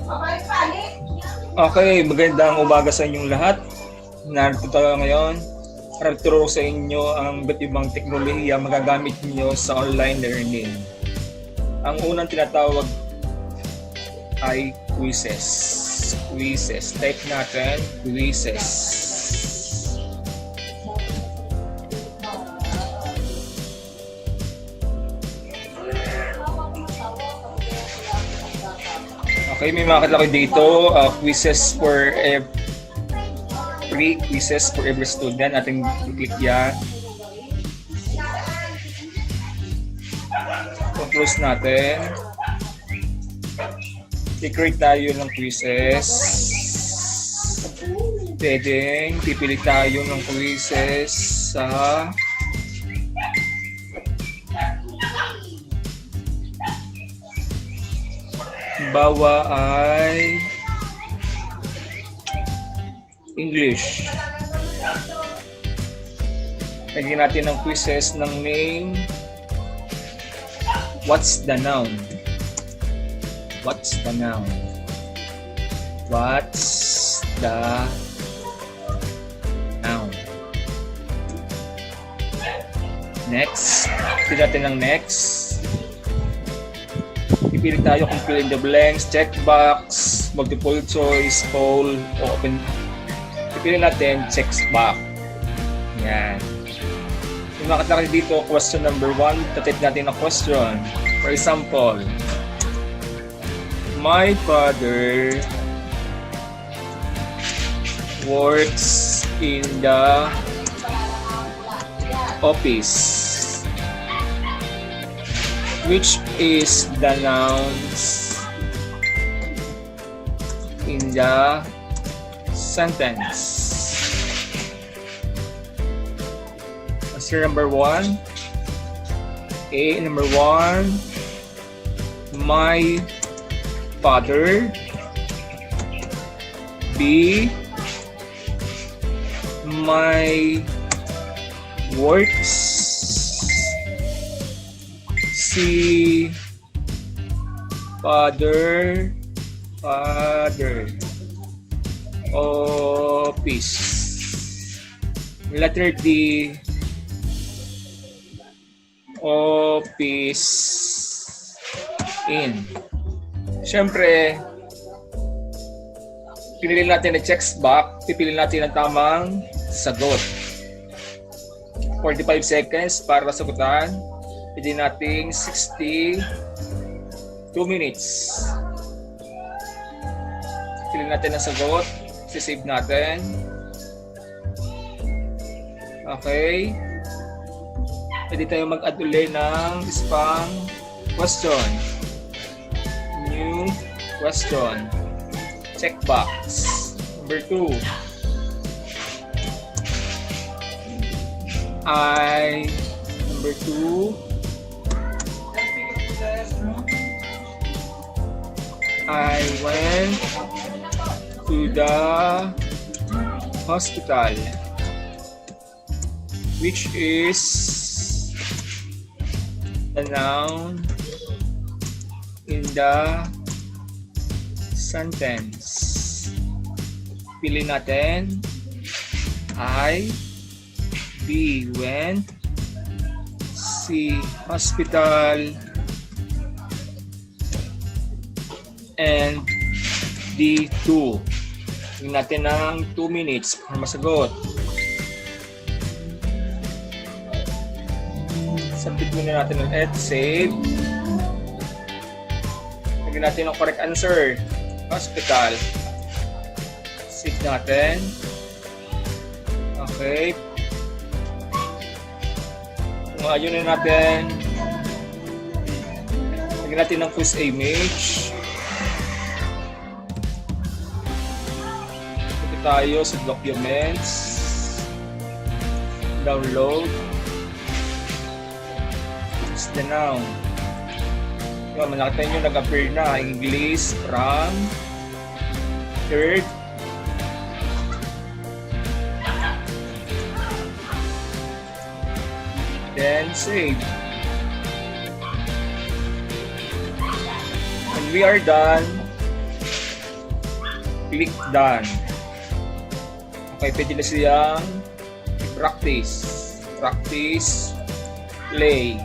Okay, magandang umaga sa inyong lahat. Narito tayo ngayon para turo sa inyo ang iba't ibang teknolohiya magagamit niyo sa online learning. Ang unang tinatawag ay quizzes. Quizzes. Type natin, quizzes. Okay, may makita ko dito, quizzes for free quizzes for every student. Ating i-click yan. Close natin. I-create tayo ng quizzes. Pwedeng pipili tayo ng quizzes sa bawa ay English. Lagyan natin ng quizzes ng name. What's the noun? What's the noun? What's the noun? Next. Pili natin ng next. Pipili tayo kung fill in the blanks, checkbox, multiple choice, poll, o open. Pipili natin checkbox. Yan. Yung makita dito, question number 1, tatype natin ang question. For example, my father works in the office. Which is the nouns in the sentence? Answer number 1. A, number 1. My father. B, my works. C, father, office. Letter D, office, in. Siyempre, pinili natin ang checkbox, pipili natin ang tamang sagot. 45 seconds para sagutan. Pwede nating 62 minutes. Pili natin ang sagot. Sisave natin. Okay. Pwede tayo mag-add ulit ng spam question. New question. Checkbox. Number 2. Number 2. I went to the hospital, which is the noun in the sentence. Pili natin I, B, went, C, hospital, and D2. Tingnan natin ng 2 minutes para masagot. Submit muna natin ulit. Save. Lagyan natin ang correct answer. Hospital. Save natin. Okay. Kung ayun na natin. Lagyan natin ng quiz image. Tayo sa documents, download, it's the noun. Diba, malaki nyo nag-appear na English from third then save. When we are done, Click done. Okay, pwede na siyang practice. Practice, play.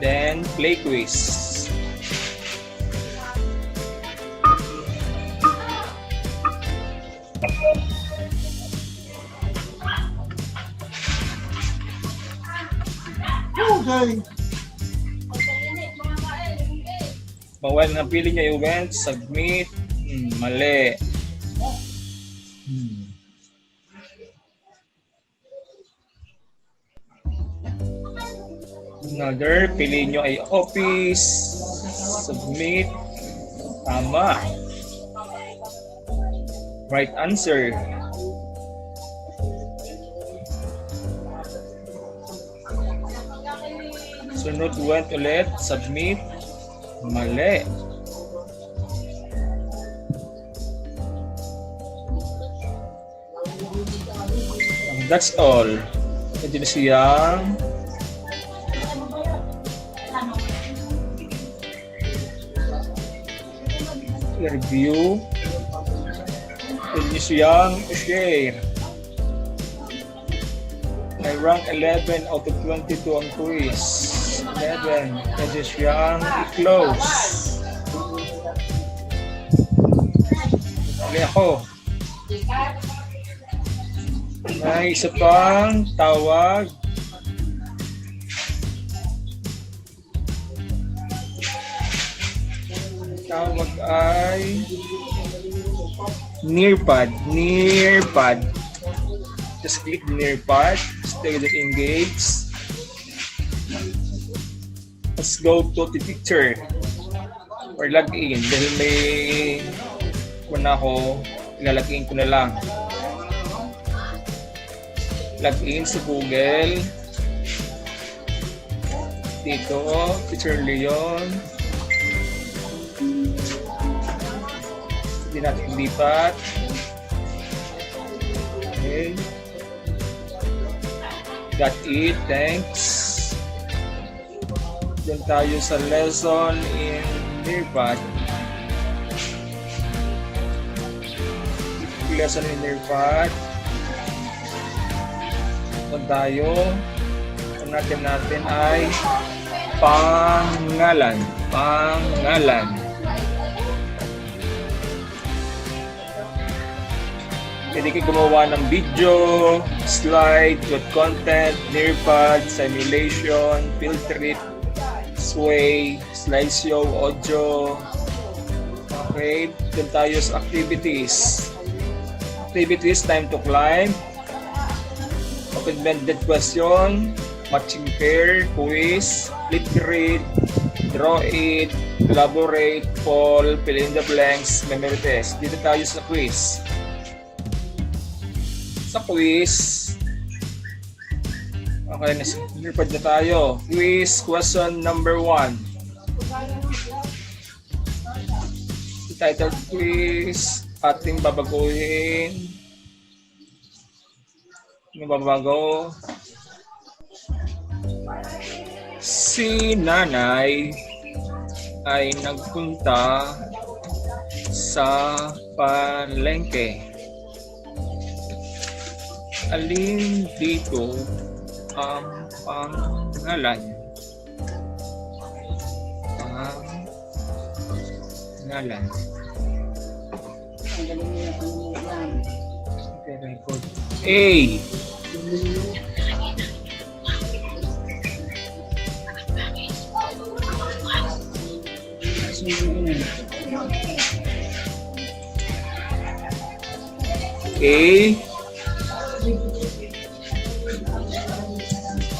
Then, play quiz. Okay. Bawal na pili niya yung event, submit, mali. Another, pili nyo ay office, submit, tama. Right answer. Sunod went ulit, submit, mali. That's all. Pwede na siyang review. Pwede niyo siyang share. I rank 11 out of 22 on quiz. 11. Pwede siyang i-close. Mali ako. May isa pang tawag. Tawag ay nearpad. Nearpad. Just click nearpad. Student engage. Let's go to the picture. Or log in. Dahil may kuna ako, ilalagin ko na lang. Log in sa Google. Dito, Teacher Leon. Hindi natin lipat. Okay. Got it. Thanks. Diyan tayo sa lesson in nearpad. Lesson in nearpad. Kung tayo, ang natin ay pangalan. Pangalan. Pwede kayo gumawa ng video, slide, with content, nearpad, simulation, filter it, sway, slideshow, audio. Okay, dun tayo sa activities. Activities, time to climb, open-ended question, matching pair, quiz, flip read, draw it, elaborate, poll, fill in the blanks, memory test. Dito tayo sa quiz. Sa quiz, okay, nearpad na tayo. Quiz, question number 1. Titled quiz, ating babaguhin. Mababago. Si nanay ay nagpunta sa palengke. Alin dito ang pangalan? Pangalan. Okay, record. A. A.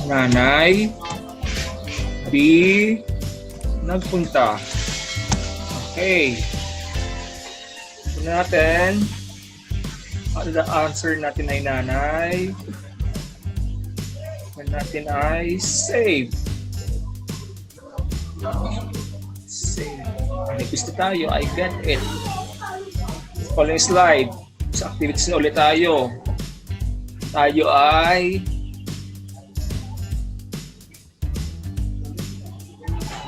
Nanay. B. Nagpunta. Okay. Ito natin. Ang answer natin ay nanay. Ang natin ay save. Save. Gusto tayo. I get it. Following slide. Sa activities na ulit tayo. Tayo ay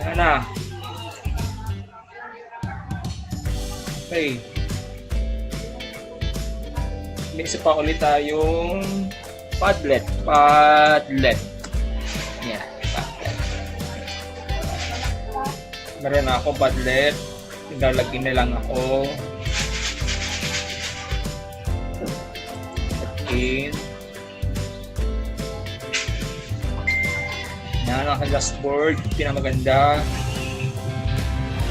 Ana. Okay. May isa pa ulit tayong Padlet. Padlet. Yan. Padlet. Meron na ako Padlet. Lalagyan na lang ako. In. Yan ang dashboard. Pinamaganda.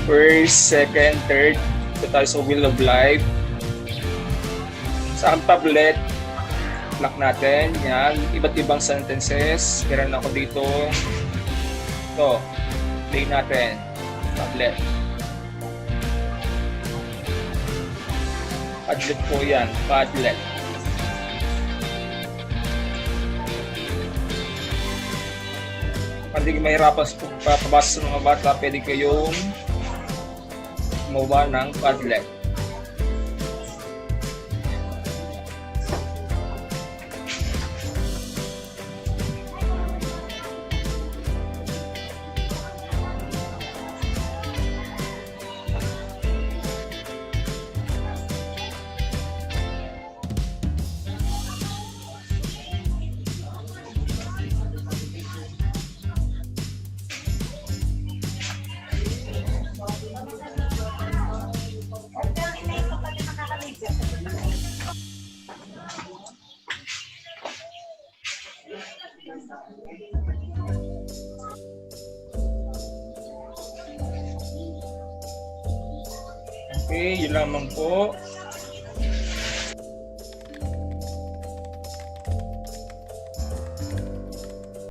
First, second, third. Ito tayo sa Wheel of Life. Sa aking tablet, lock natin. Yan. Iba't ibang sentences. Meron ako dito. Ito. Play natin. Tablet. Padlet po yan. Padlet. Kung hindi mahirapan sa pabasa sa mga bata, pwede kayong gumawa ng Padlet. Okay, yun lamang po.